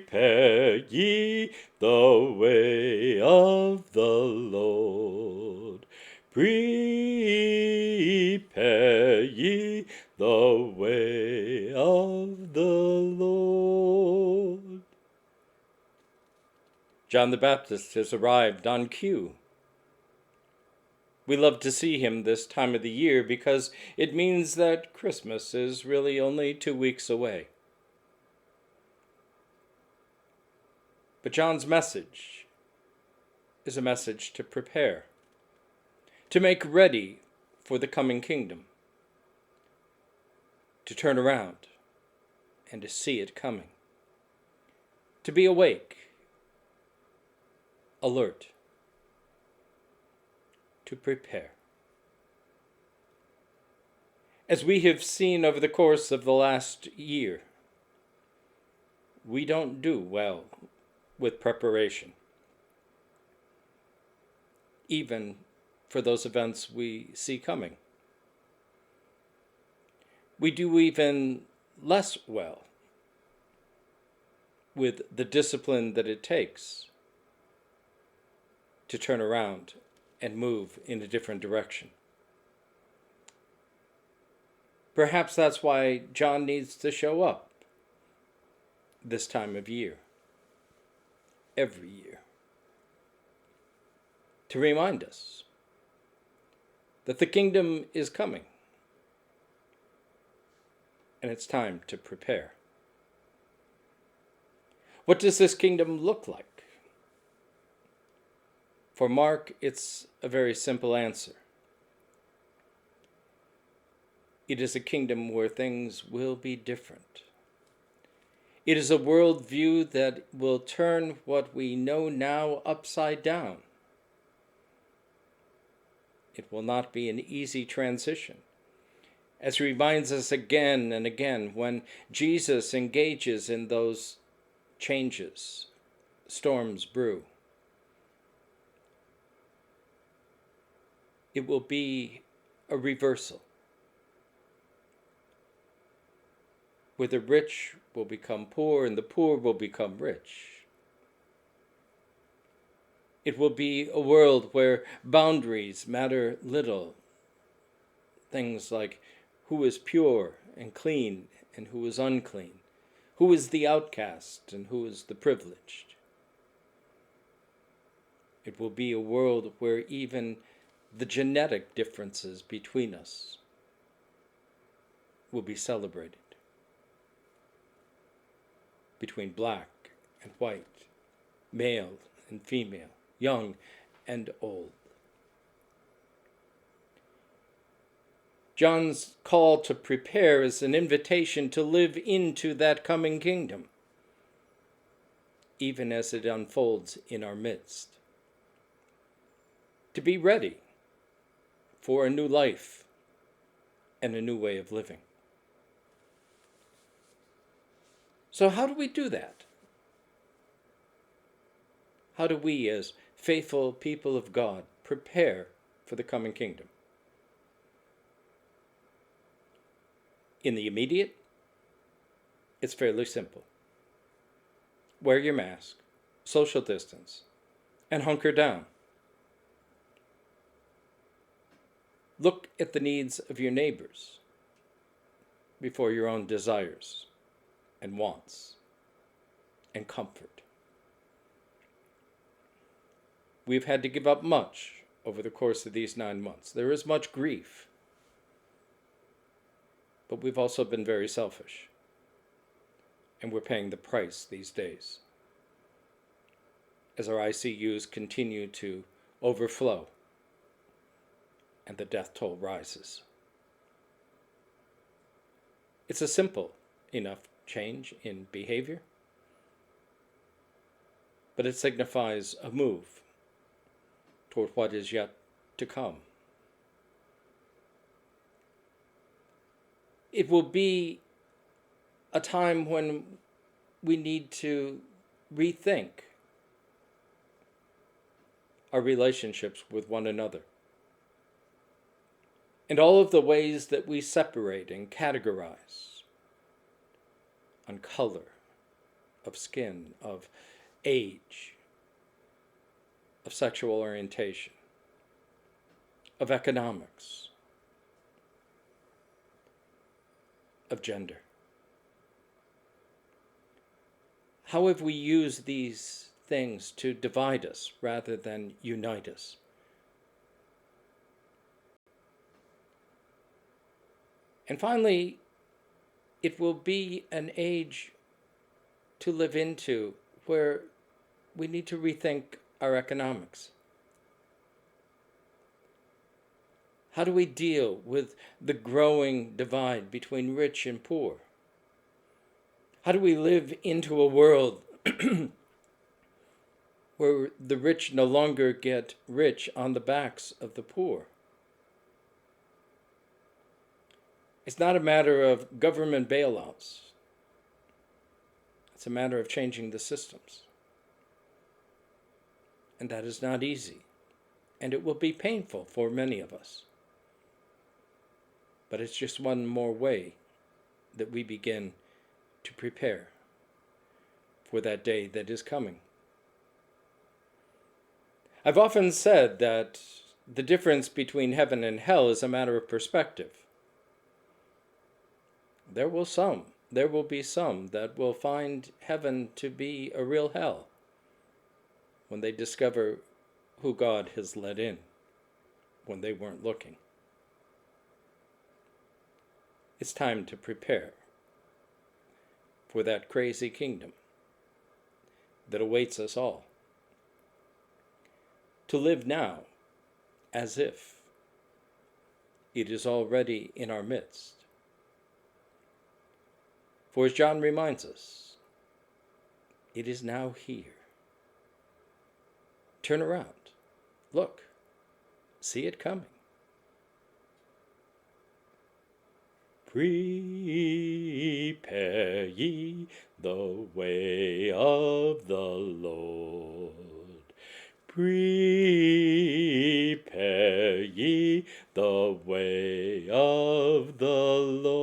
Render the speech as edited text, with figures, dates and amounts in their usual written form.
Prepare ye the way of the Lord. Prepare ye the way of the Lord. John the Baptist has arrived on cue. We love to see him this time of the year because it means that Christmas is really only 2 weeks away. But John's message is a message to prepare, to make ready for the coming kingdom, to turn around and to see it coming, to be awake, alert, to prepare. As we have seen over the course of the last year, we don't do well with preparation, even for those events we see coming. We do even less well with the discipline that it takes to turn around and move in a different direction. Perhaps that's why John needs to show up this time of year, every year, to remind us that the kingdom is coming and it's time to prepare. What does this kingdom look like? For Mark, it's a very simple answer. It is a kingdom where things will be different. It is a worldview that will turn what we know now upside down. It will not be an easy transition, as he reminds us again and again when Jesus engages in those changes, storms brew. It will be a reversal, where the rich will become poor and the poor will become rich. It will be a world where boundaries matter little. Things like who is pure and clean and who is unclean, who is the outcast and who is the privileged. It will be a world where even the genetic differences between us will be celebrated, between black and white, male and female, young and old. John's call to prepare is an invitation to live into that coming kingdom, even as it unfolds in our midst. To be ready for a new life and a new way of living. So how do we do that? How do we, as faithful people of God, prepare for the coming kingdom? In the immediate, it's fairly simple. Wear your mask, social distance, and hunker down. Look at the needs of your neighbors before your own desires and wants and comfort. We've had to give up much over the course of these 9 months. There is much grief, but we've also been very selfish, and we're paying the price these days as our ICUs continue to overflow and the death toll rises. It's a simple enough change in behavior, but it signifies a move toward what is yet to come. It will be a time when we need to rethink our relationships with one another and all of the ways that we separate and categorize on color, of skin, of age, of sexual orientation, of economics, of gender. How have we used these things to divide us rather than unite us? And finally, it will be an age to live into where we need to rethink our economics. How do we deal with the growing divide between rich and poor? How do we live into a world where the rich no longer get rich on the backs of the poor? It's not a matter of government bailouts. It's a matter of changing the systems. And that is not easy. And it will be painful for many of us. But it's just one more way that we begin to prepare for that day that is coming. I've often said that the difference between heaven and hell is a matter of perspective. There will be some that will find heaven to be a real hell when they discover who God has let in when they weren't looking. It's time to prepare for that crazy kingdom that awaits us all. To live now as if it is already in our midst. For as John reminds us, it is now here. Turn around. Look. See it coming. Prepare ye the way of the Lord. Prepare ye the way of the Lord.